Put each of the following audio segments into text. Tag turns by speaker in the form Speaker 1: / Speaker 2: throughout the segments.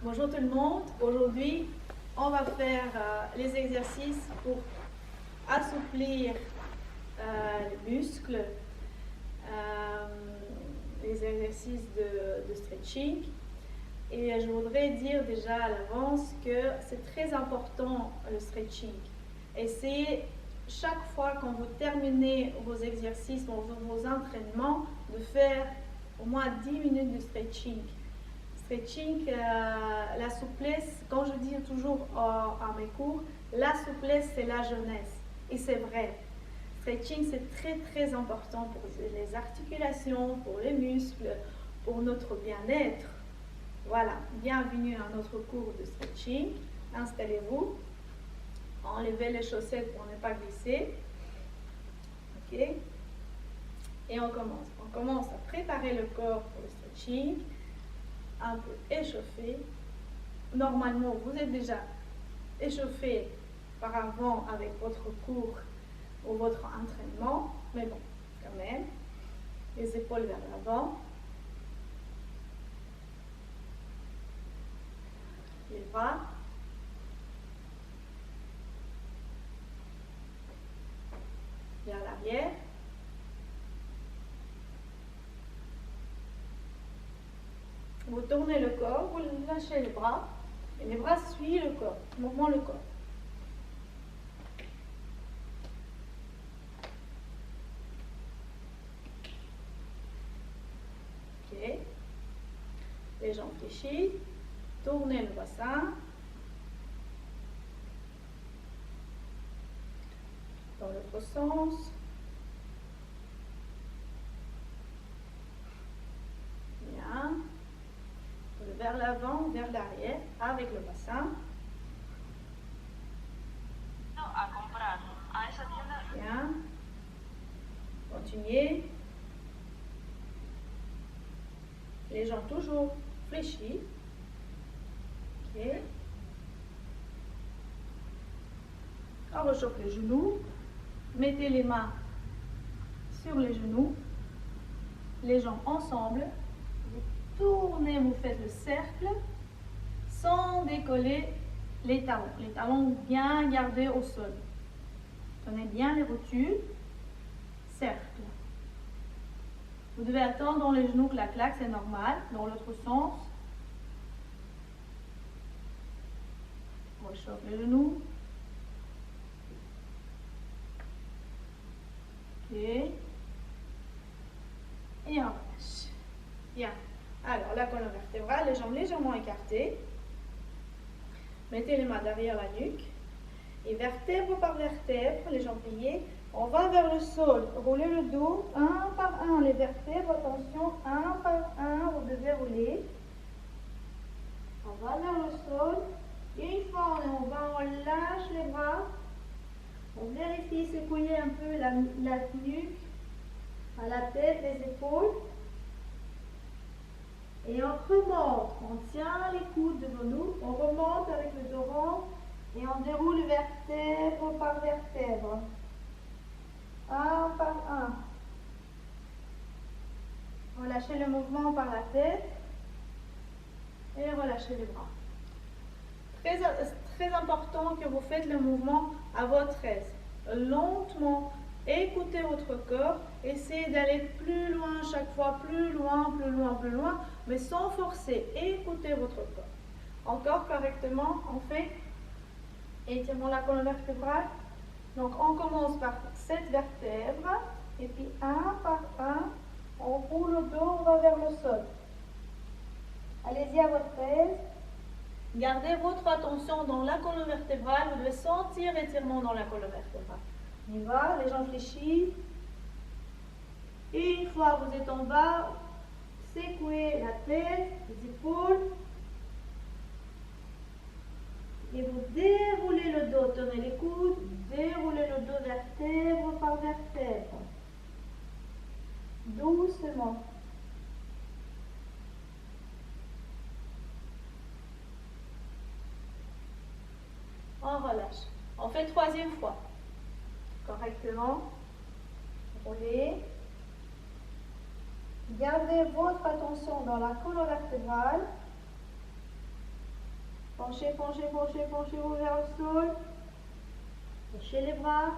Speaker 1: Bonjour tout le monde. Aujourd'hui, on va faire les exercices pour assouplir les muscles, les exercices de stretching. Et je voudrais dire déjà à l'avance que c'est très important le stretching. Essayez chaque fois quand vous terminez vos exercices, vos entraînements, de faire au moins 10 minutes de stretching. Stretching, la souplesse, quand je dis toujours à mes cours, la souplesse c'est la jeunesse. Et c'est vrai. Stretching c'est très important pour les articulations, pour les muscles, pour notre bien-être. Voilà, bienvenue à notre cours de stretching. Installez-vous, enlevez les chaussettes pour ne pas glisser. Ok. Et on commence. On commence à préparer le corps pour le stretching. Un peu échauffé. Normalement, vous êtes déjà échauffé par avant avec votre cours ou votre entraînement, mais bon, quand même, les épaules vers l'avant, les bras, vers l'arrière. Vous tournez le corps, vous lâchez les bras, et les bras suivent le corps, mouvement le corps. Ok. Les jambes fléchies, tournez le bassin. Dans l'autre sens. Bien. Vers l'avant, vers l'arrière, avec le bassin. Bien. Continuez. Les jambes toujours fléchies. Ok. On rechauffe les genoux. Mettez les mains sur les genoux. Les jambes ensemble. Vous tournez, vous faites le cercle sans décoller les talons. Les talons bien gardés au sol. Tenez bien les rotules. Cercle. Vous devez attendre dans les genoux que la claque, c'est normal. Dans l'autre sens. On réchauffe les genoux. Ok. Et on relâche. Bien. Alors, la colonne vertébrale, les jambes légèrement écartées. Mettez les mains derrière la nuque. Et vertèbre par vertèbre, les jambes pliées, on va vers le sol. Roulez le dos, un par un. Les vertèbres, attention, un par un, vous devez rouler. On va vers le sol. Une fois on est en bas, on lâche les bras. On vérifie secouer un peu la nuque, à la tête, les épaules. Et on remonte. On tient les coudes devant nous. On remonte avec le dos rond. Et on déroule vertèbre par vertèbre. Un par un. Relâchez le mouvement par la tête. Et relâchez les bras. Très important que vous faites le mouvement à votre aise. Lentement. Écoutez votre corps. Essayez d'aller plus loin chaque fois. Plus loin. Mais sans forcer. Écoutez votre corps. Encore correctement, on fait. Étirons la colonne vertébrale. Donc on commence par cette vertèbre. Et puis un par un, on roule le dos, on va vers le sol. Allez-y à votre aise. Gardez votre attention dans la colonne vertébrale. Vous devez sentir l'étirement dans la colonne vertébrale. On y va, les jambes fléchies. Et une fois que vous êtes en bas, secouez la tête, les épaules. Et vous déroulez le dos, tenez les coudes, déroulez le dos vertèbre par vertèbre. Doucement. On relâche. On fait troisième fois. Correctement. Roulez. Gardez votre attention dans la colonne vertébrale. Penchez, penchez, penchez, penchez-vous vers le sol. Lâchez les bras.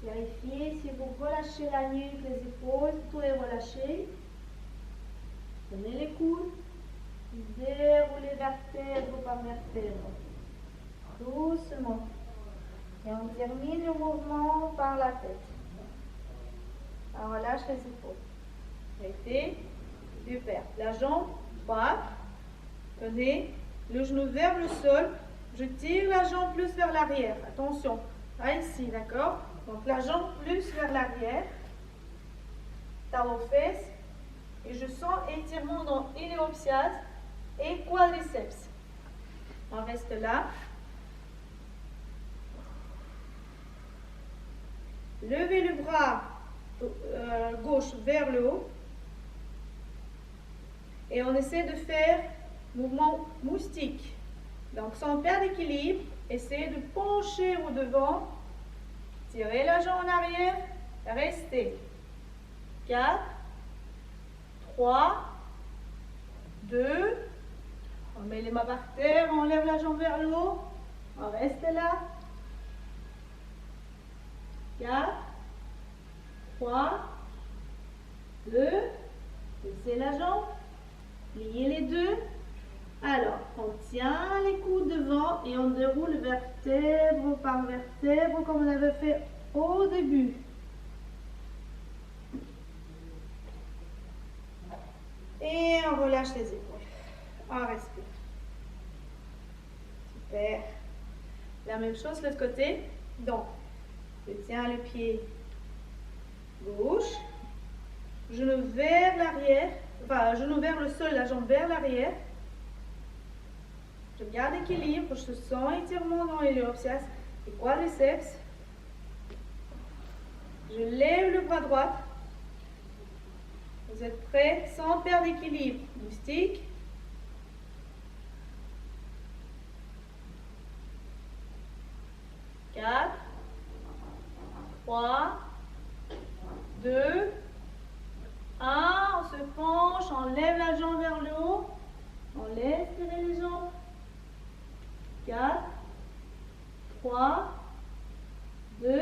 Speaker 1: Vérifiez si vous relâchez la nuque, les épaules, tout est relâché. Prenez les coudes. Déroulez vertèbre par vertèbre. Doucement. Et on termine le mouvement par la tête. On relâche les épaules. Arrêtez. Super. La jambe droite. Tenez le genou vers le sol. Je tire la jambe plus vers l'arrière. Attention. Là, ici, d'accord? Donc la jambe plus vers l'arrière. Talon fesses. Et je sens étirement dans iliopsias et quadriceps. On reste là. Levez le bras gauche vers le haut. Et on essaie de faire mouvement moustique. Donc sans perdre d'équilibre, essayez de pencher au devant. Tirez la jambe en arrière. Restez. 4, 3, 2. On met les mains par terre, on lève la jambe vers le haut. On reste là. 4, 3, 2. Baissez la jambe. Pliez les deux. Alors, on tient les coudes devant et on déroule vertèbre par vertèbre comme on avait fait au début. Et on relâche les épaules. On respire. Super. La même chose de l'autre côté. Donc, je tiens le pied gauche. Genou vers l'arrière. Enfin, genou vers le sol, la jambe vers l'arrière. Je garde l'équilibre. Je sens étirement dans l'iliopsias et quadriceps. Je lève le bras droit. Vous êtes prêts sans perdre d'équilibre. Moustique. Quatre, 3, 2, 1. On se penche, on lève la jambe vers le haut. On laisse tirer les jambes. 4, 3, 2.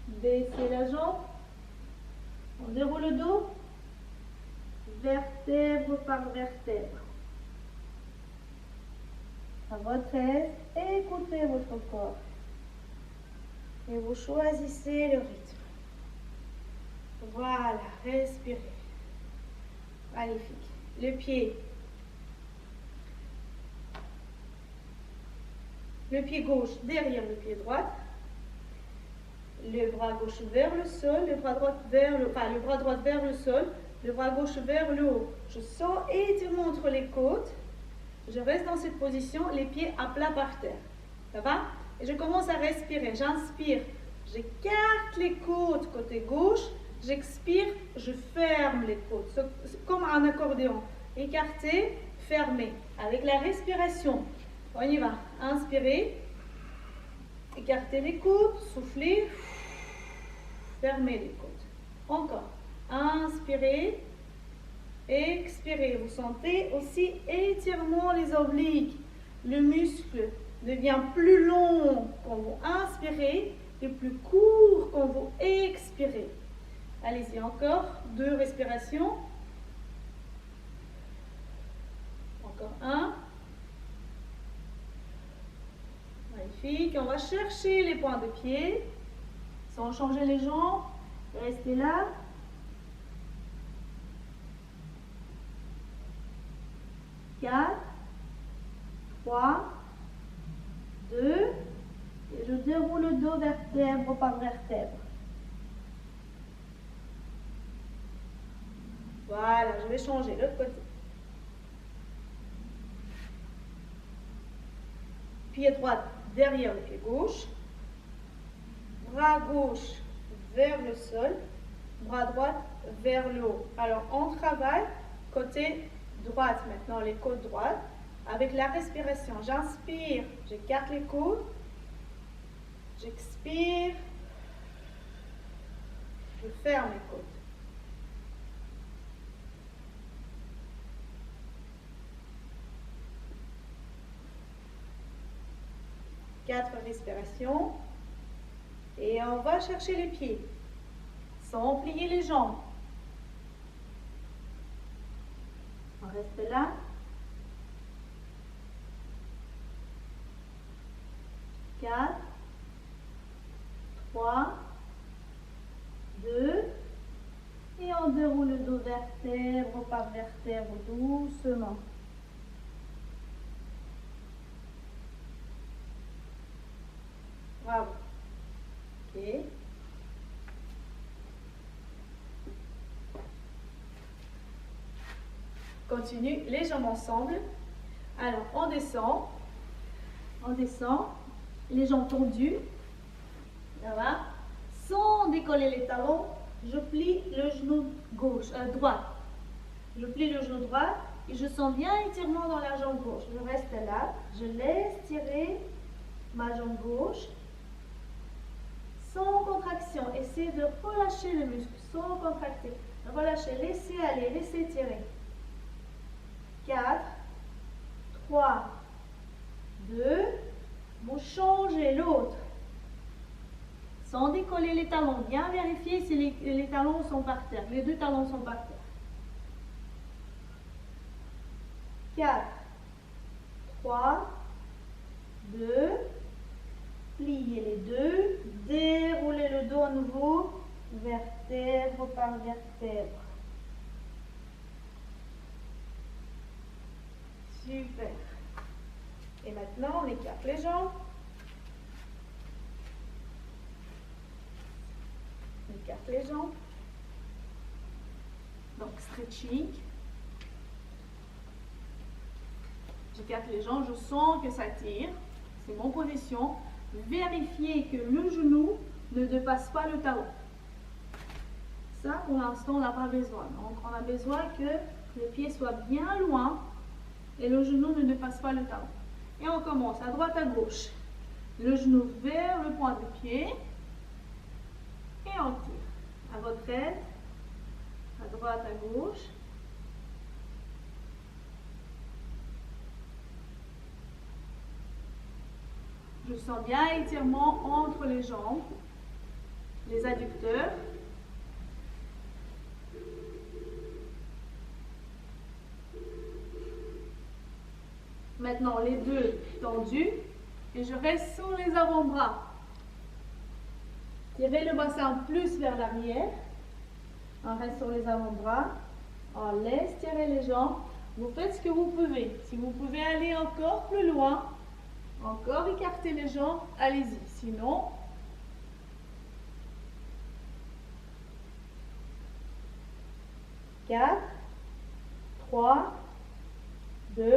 Speaker 1: Baissez la jambe. On déroule le dos. Vertèbre par vertèbre. À votre aise, écoutez votre corps. Et vous choisissez le rythme. Voilà, respirez. Magnifique. Le pied. Le pied gauche derrière le pied droit. Le bras gauche vers le sol, le bras droit vers le, enfin, le bras droit vers le sol, le bras gauche vers le haut. Je sens étirement entre les côtes. Je reste dans cette position, les pieds à plat par terre. Ça va? Et je commence à respirer. J'inspire, j'écarte les côtes côté gauche. J'expire, je ferme les côtes. C'est comme un accordéon. Écarter, fermer. Avec la respiration. On y va. Inspirez. Écartez les côtes. Soufflez. Fermez les côtes. Encore. Inspirez. Expirez. Vous sentez aussi étirement les obliques. Le muscle devient plus long quand vous inspirez et plus court quand vous expirez. Allez-y, encore 2 respirations. Encore 1. Magnifique. On va chercher les points de pied sans changer les jambes. Restez là. 4, 3, 2. Et je déroule le dos vertèbre par vertèbre. Voilà, je vais changer l'autre côté. Pied droit derrière le pied gauche. Bras gauche vers le sol. Bras droit vers le haut. Alors, on travaille côté droite maintenant, les côtes droites. Avec la respiration, j'inspire, j'écarte les côtes. J'expire. Je ferme les côtes. 4 respirations. Et on va chercher les pieds, sans plier les jambes. On reste là. 4, 3, 2, et on déroule le dos vertèbre par vertèbre doucement. Bravo. Ok. Continue, les jambes ensemble. Alors, on descend. On descend. Les jambes tendues. Ça va. Sans décoller les talons, je plie le genou gauche, droit. Je plie le genou droit et je sens bien étirement dans la jambe gauche. Je reste là. Je laisse tirer ma jambe gauche. Sans contraction, essayez de relâcher le muscle, sans contracter. Relâchez, laissez aller, laissez tirer. 4, 3, 2, vous changez l'autre. Sans décoller les talons, bien vérifier si les talons sont par terre, les deux talons sont par terre. 4, 3, 2, pliez les deux, déroulez le dos à nouveau, vertèbre par vertèbre. Super. Et maintenant, on écarte les jambes. On écarte les jambes. Donc, stretching. J'écarte les jambes, je sens que ça tire. C'est mon position. Vérifiez que le genou ne dépasse pas le talon. Ça, pour l'instant, on n'a pas besoin. Donc, on a besoin que le pied soit bien loin et le genou ne dépasse pas le talon. Et on commence à droite, à gauche. Le genou vers le point du pied et on tire. À votre aide, à droite, à gauche. Je sens bien étirement entre les jambes, les adducteurs. Maintenant, les deux tendus et je reste sur les avant-bras. Tirez le bassin plus vers l'arrière. On reste sur les avant-bras. On laisse tirer les jambes. Vous faites ce que vous pouvez. Si vous pouvez aller encore plus loin, encore écarter les jambes, allez-y. Sinon, quatre, 3, 2,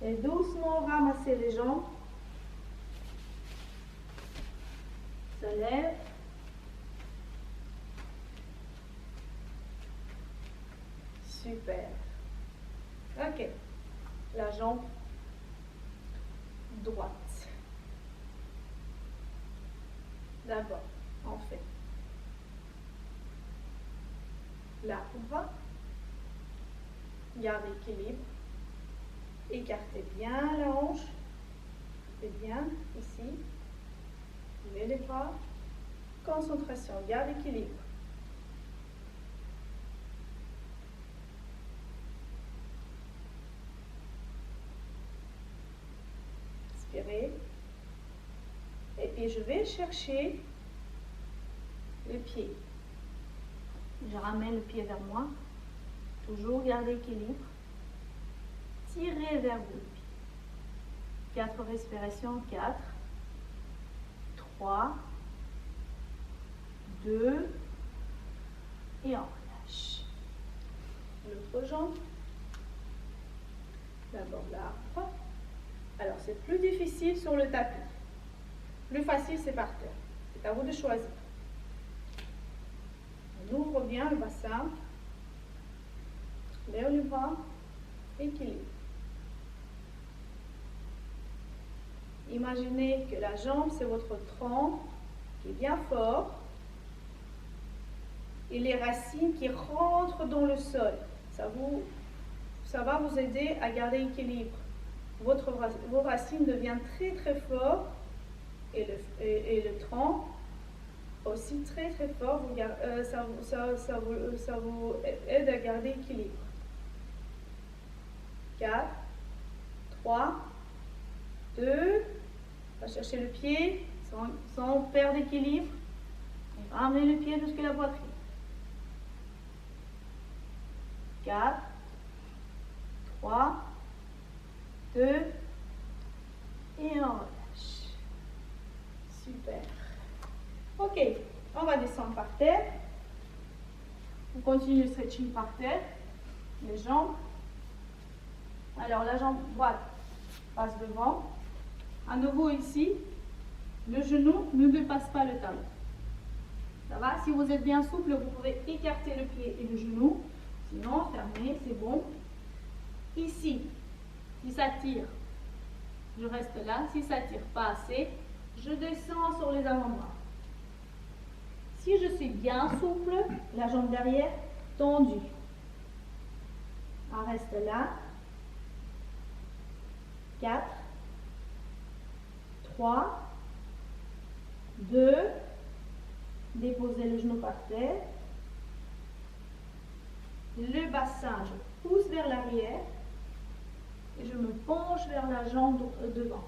Speaker 1: et doucement ramasser les jambes. Se lève. Super. Ok. La jambe droite. D'abord, on fait l'arbre. Garde l'équilibre. Écartez bien la hanche. Et bien ici. Levez les bras. Concentration. Garde l'équilibre. Inspirez. Et puis je vais chercher le pied. Je ramène le pied vers moi. Toujours garder l'équilibre. Tirez vers vous. 4 respirations. 4, 3, 2, et on relâche. L'autre jambe. D'abord l'arbre. Alors c'est plus difficile sur le tapis. Plus facile c'est par terre. C'est à vous de choisir. On ouvre bien le bassin. Lève le bras. Équilibre. Imaginez que la jambe, c'est votre tronc qui est bien fort et les racines qui rentrent dans le sol. Ça va vous aider à garder l'équilibre. vos racines deviennent très très forts et le tronc aussi très très fort. Ça vous aide à garder l'équilibre. 4, 3, 2, on va chercher le pied sans perdre d'équilibre. Ramenez le pied jusqu'à la poitrine. 4, 3, 2, et on relâche. Super. Ok, on va descendre par terre. On continue le stretching par terre. Les jambes. Alors la jambe droite passe devant. À nouveau ici, le genou ne dépasse pas le talon. Ça va? Si vous êtes bien souple, vous pouvez écarter le pied et le genou. Sinon, fermez, c'est bon. Ici, si ça tire, je reste là. Si ça tire pas assez, je descends sur les avant-bras. Si je suis bien souple, la jambe derrière tendue. On reste là. 4, 3, 2, déposez le genou par terre. Le bassin, je pousse vers l'arrière et je me penche vers la jambe devant.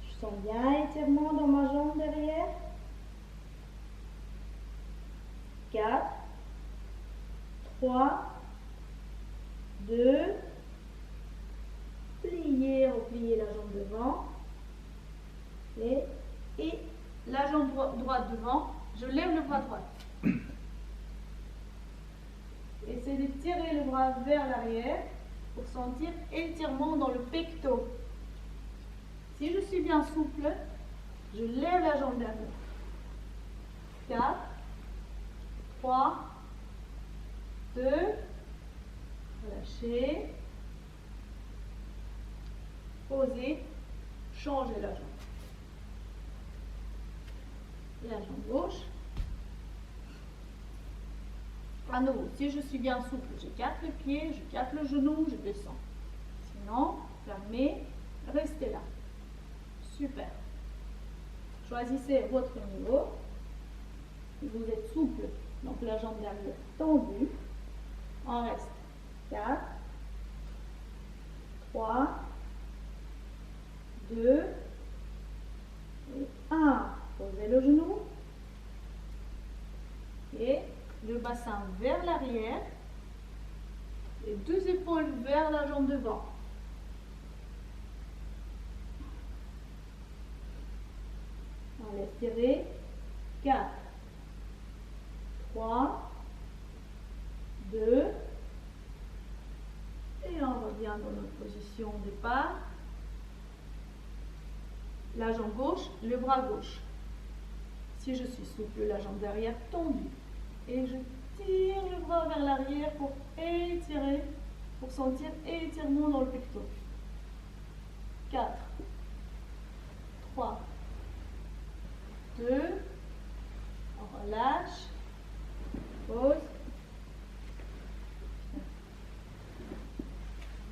Speaker 1: Je sens bien étirement dans ma jambe derrière. 4, 3, 2, pliez, repliez la jambe devant. Et la jambe droite devant, je lève le bras droit. Essayez de tirer le bras vers l'arrière pour sentir étirement dans le pectoral. Si je suis bien souple, je lève la jambe derrière. 4, 3, 2, relâchez, posez, changez la jambe. La jambe gauche. À nouveau, si je suis bien souple, j'écarte le pied, j'écarte le genou, je descends. Sinon, fermez, restez là. Super. Choisissez votre niveau. Si vous êtes souple, donc la jambe derrière tendue, on reste 4, 3, 2, et 1. Posez le genou et le bassin vers l'arrière et deux épaules vers la jambe devant. On laisse tirer. 4, 3, 2, et on revient dans notre position de départ. La jambe gauche, le bras gauche. Si je suis souple, la jambe derrière tendue. Et je tire le bras vers l'arrière pour étirer, pour sentir étirement dans le pectoral. 4, 3, 2, on relâche, pose,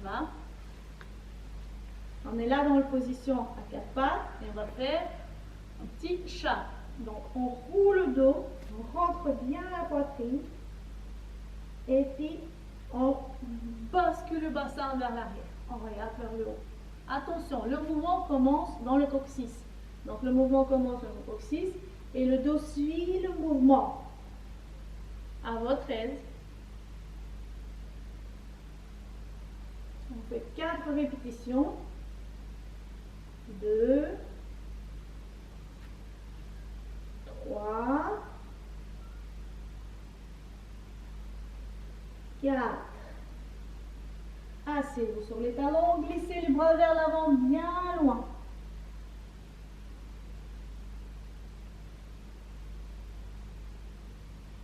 Speaker 1: va. On est là dans la position à 4 pattes et on va faire un petit chat. Donc on roule le dos, on rentre bien la poitrine et puis on bascule le bassin vers l'arrière. On regarde vers le haut. Attention, le mouvement commence dans le coccyx. Donc le mouvement commence dans le coccyx et le dos suit le mouvement. À votre aise. On fait 4 répétitions. 2, 3, 4. Asseyez-vous sur les talons, glissez les bras vers l'avant bien loin.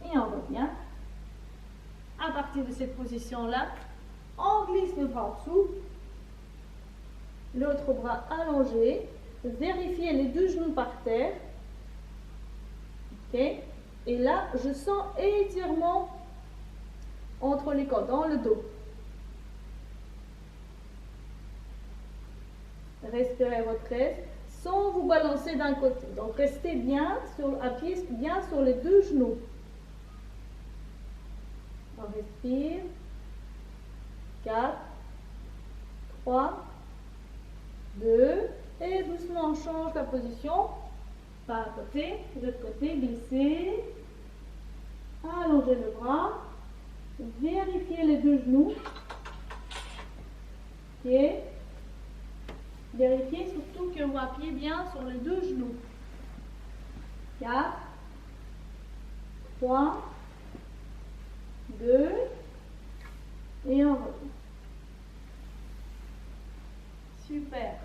Speaker 1: Et on revient. À partir de cette position-là, on glisse le bras en dessous. L'autre bras allongé. Vérifiez les deux genoux par terre. Ok. Et là, je sens étirement entre les côtes, dans le dos. récupérer votre aise sans vous balancer d'un côté. Donc restez bien appuyez bien sur les deux genoux. On respire. 4, 3, 2, et doucement on change la position. Par un côté, de l'autre côté, glissez. Allongez le bras. Vérifiez les deux genoux. Et vérifiez surtout que vous appuyez bien sur les deux genoux. 4, 3, 2, et on revient. Super.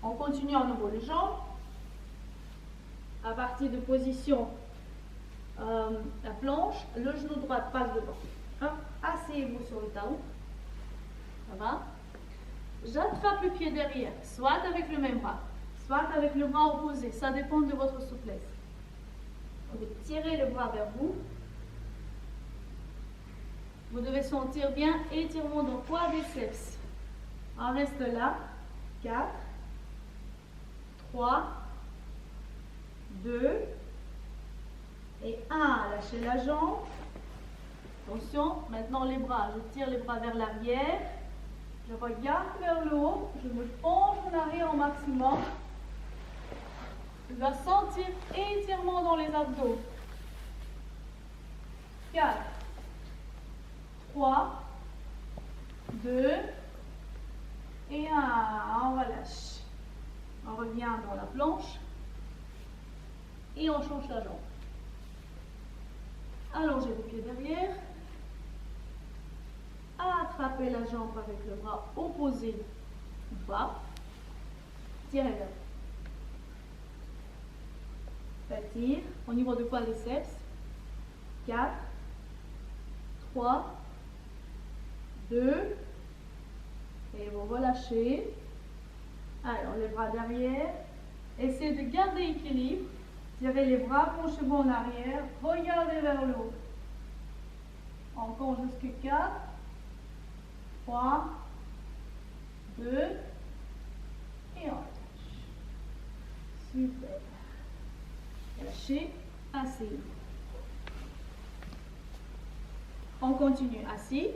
Speaker 1: On continue à nouveau les jambes. À partir de position la planche, le genou droit passe devant. Asseyez-vous sur le talon. Ça va? J'attrape le pied derrière, soit avec le même bras, soit avec le bras opposé. Ça dépend de votre souplesse. Vous tirez le bras vers vous. Vous devez sentir bien étirement dans quadriceps. On reste là. 4, 3, 2 et 1. Lâchez la jambe. Attention, maintenant les bras. Je tire les bras vers l'arrière. Je regarde vers le haut. Je me penche en arrière au maximum. Je dois sentir étirement dans les abdos. 4, 3, 2 et 1. On relâche. On revient dans la planche et on change la jambe. Allongez le pied derrière. Attrapez la jambe avec le bras opposé ou pas. Tirez vers vous. Tire au niveau de quadriceps. 4, 3, 2 et vous relâchez. Alors les bras derrière. Essayez de garder l'équilibre. Tirez les bras, penchez-vous en arrière. Regardez vers le haut. Encore jusqu'à 4, 3, 2 et on relâche. Super. Lâchez, asseyez. On continue assis.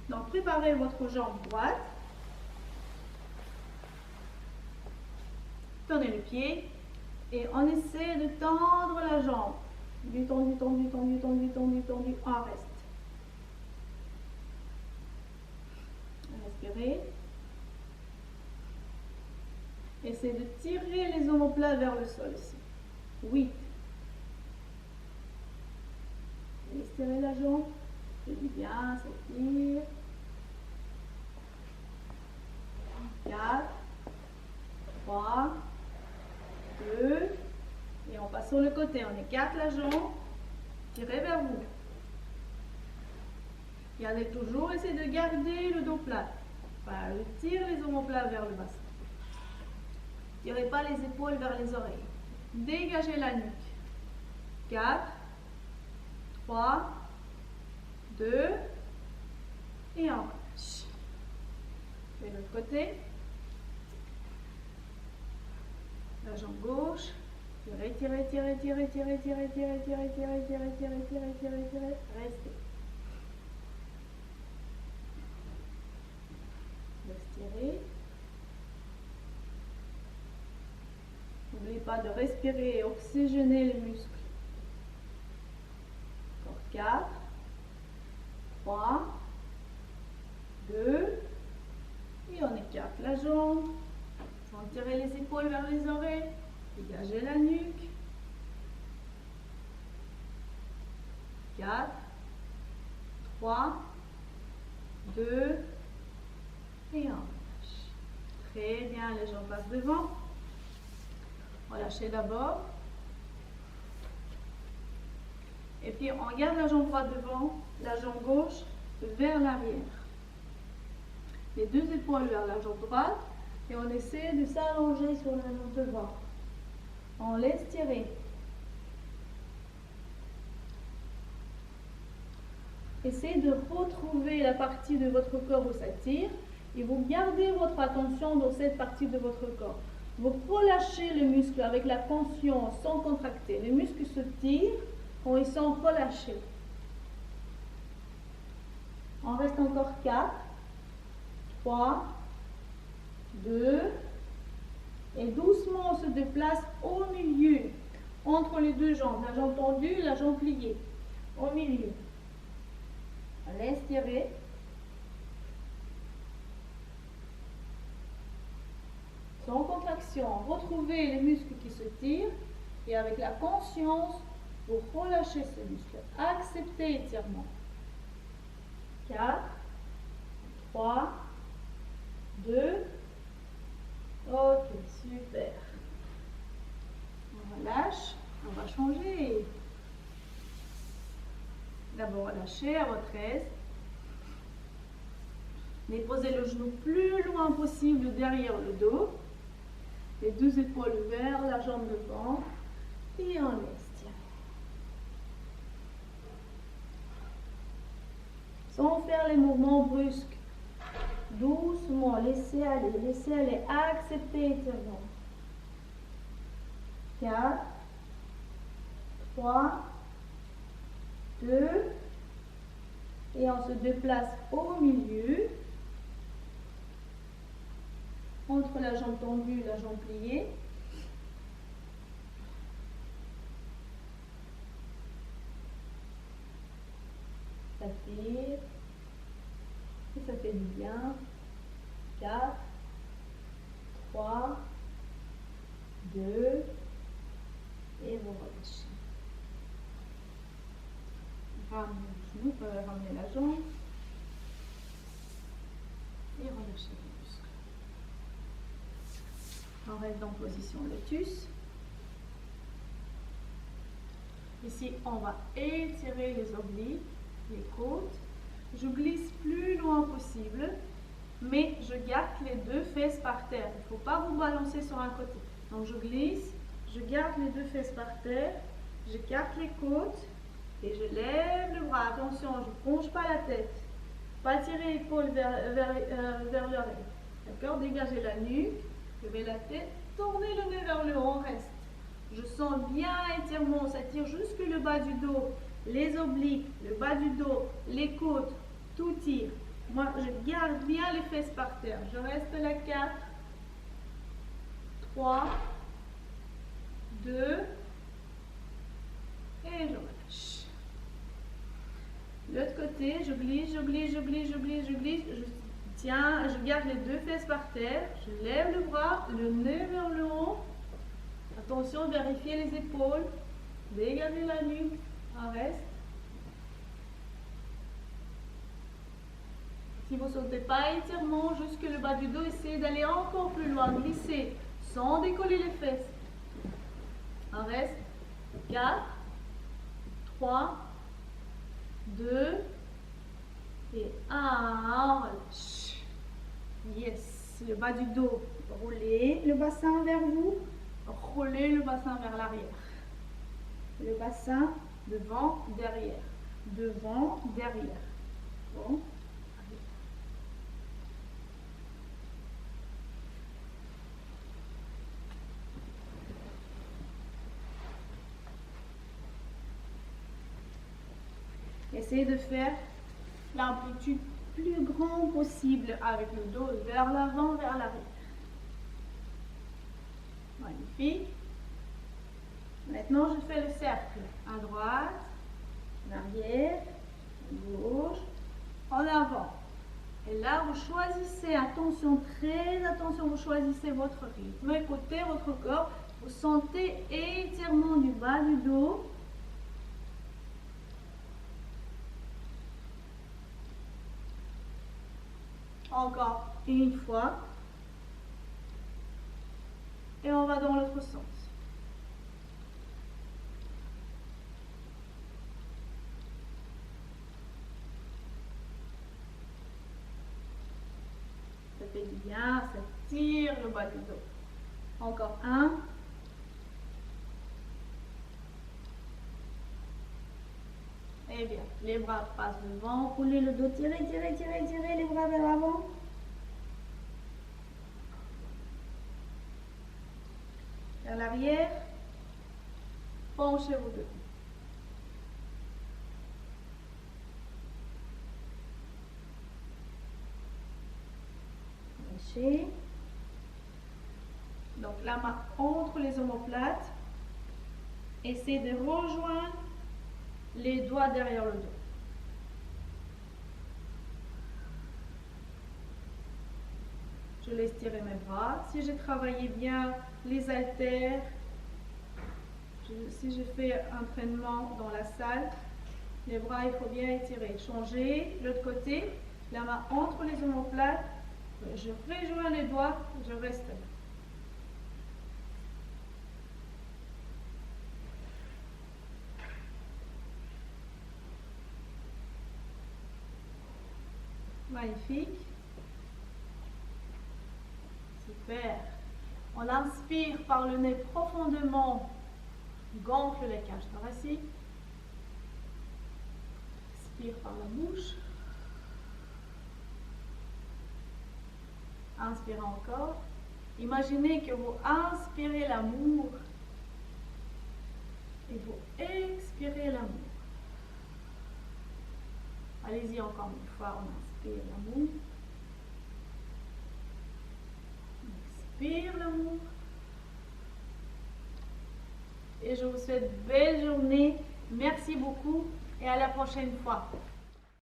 Speaker 1: Donc préparez votre jambe droite. Tournez le pied et on essaie de tendre la jambe. Du tendu, tendu, tendu, tendu, tendu, tendu. On reste. Respirez. Essayez de tirer les omoplates vers le sol ici. 8. Estirez la jambe. Je dis bien, ça tire. 4, 3, 2, et on passe sur le côté. On écarte la jambe, tirez vers vous. Gardez toujours, essayez de garder le dos plat. Voilà, je tire les omoplates vers le bassin. Tirez pas les épaules vers les oreilles. Dégagez la nuque. 4, 3, 2, et on relâche. De l'autre côté. La jambe gauche. Tirez, tirez, tirez, tirez, tirez, tirez, tirez, tirez, tirez, tirez, tirez, tirez, tirez, tirez. Restez. Respirez. N'oubliez pas de respirer et oxygéner les muscles. Encore 4, 3, 2, et on écarte la jambe. Tirez les épaules vers les oreilles. Dégagez la nuque. 4, 3, 2, et on relâche. Très bien, les jambes passent devant. Relâchez d'abord. Et puis on garde la jambe droite devant, la jambe gauche vers l'arrière. Les deux épaules vers la jambe droite. Et on essaie de s'allonger sur la jambe devant. On laisse tirer. Essayez de retrouver la partie de votre corps où ça tire Et vous gardez votre attention dans cette partie de votre corps. Vous relâchez les muscles avec la conscience sans contracter. Les muscles se tirent quand ils sont relâchés. On reste encore 4, 3, 2, et doucement on se déplace au milieu, entre les deux jambes, la jambe tendue, la jambe pliée, au milieu. On laisse tirer. Sans contraction, retrouvez les muscles qui se tirent et avec la conscience, vous relâchez ces muscles. Acceptez l'étirement. 4, 3, 2, ok, super. On relâche, on va changer. D'abord, relâchez à votre aise. Déposez le genou plus loin possible derrière le dos. Les deux épaules vers la jambe devant. Et on laisse tirer. Sans faire les mouvements brusques. Doucement, laissez aller, acceptez l'étirement. 4, 3, 2, et on se déplace au milieu, entre la jambe tendue et la jambe pliée. Ça tire, et ça fait du bien. 4, 3, 2, et vous relâchez. Ramenez le genou, ramenez la jambe, et relâchez les muscles. On reste en position lotus. Ici, on va étirer les obliques, les côtes. Je glisse plus loin possible, mais je garde les deux fesses par terre. Il ne faut pas vous balancer sur un côté. Donc je glisse, je garde les deux fesses par terre, j'écarte les côtes et je lève le bras. Attention, je ne penche pas la tête. Pas tirer l'épaule vers l'oreille. D'accord? Dégagez la nuque, levez la tête, tournez le nez vers le haut, on reste. Je sens bien étirement, ça tire jusque le bas du dos, les obliques, le bas du dos, les côtes, tout tire. Moi, je garde bien les fesses par terre. Je reste là 4, 3, 2, et je relâche. L'autre côté, je glisse, je tiens, je garde les deux fesses par terre, je lève le bras, le nez vers le haut. Attention, vérifiez les épaules, dégagez la nuque, on reste. Si vous ne sentez pas étirement jusque le bas du dos, essayez d'aller encore plus loin, glisser sans décoller les fesses. On reste. 4, 3, 2 et 1. Relâche. Yes. Le bas du dos. Roulez le bassin vers vous. Roulez le bassin vers l'arrière. Le bassin devant, derrière. Devant, derrière. Bon. Essayez de faire l'amplitude plus grande possible avec le dos vers l'avant, vers l'arrière. Magnifique. Maintenant, je fais le cercle. À droite, en arrière, à gauche, en avant. Et là, vous choisissez, attention, très attention, vous choisissez votre rythme. Écoutez votre corps. Vous sentez étirement du bas du dos. Encore une fois. Et on va dans l'autre sens. Ça fait du bien, ça tire le bas du dos. Encore un. Et bien, les bras passent devant, roulez le dos, tirez, tirez, tirez, tirez les bras vers l'avant. vers l'arrière. Penchez vos deux. Lâchez. Donc la main entre les omoplates. Essayez de rejoindre les doigts derrière le dos. Je laisse tirer mes bras. Si j'ai travaillé bien les haltères, si je fais entraînement dans la salle, les bras, il faut bien étirer. Changer l'autre côté, la main entre les omoplates, je rejoins les doigts, je reste là. Magnifique. Super. On inspire par le nez profondément. Gonfle les cages thoraciques. Expire par la bouche. Inspirez encore. Imaginez que vous inspirez l'amour et vous expirez l'amour. Allez-y encore une fois, on inspire l'amour. Expire l'amour. Et je vous souhaite une belle journée. Merci beaucoup et à la prochaine fois.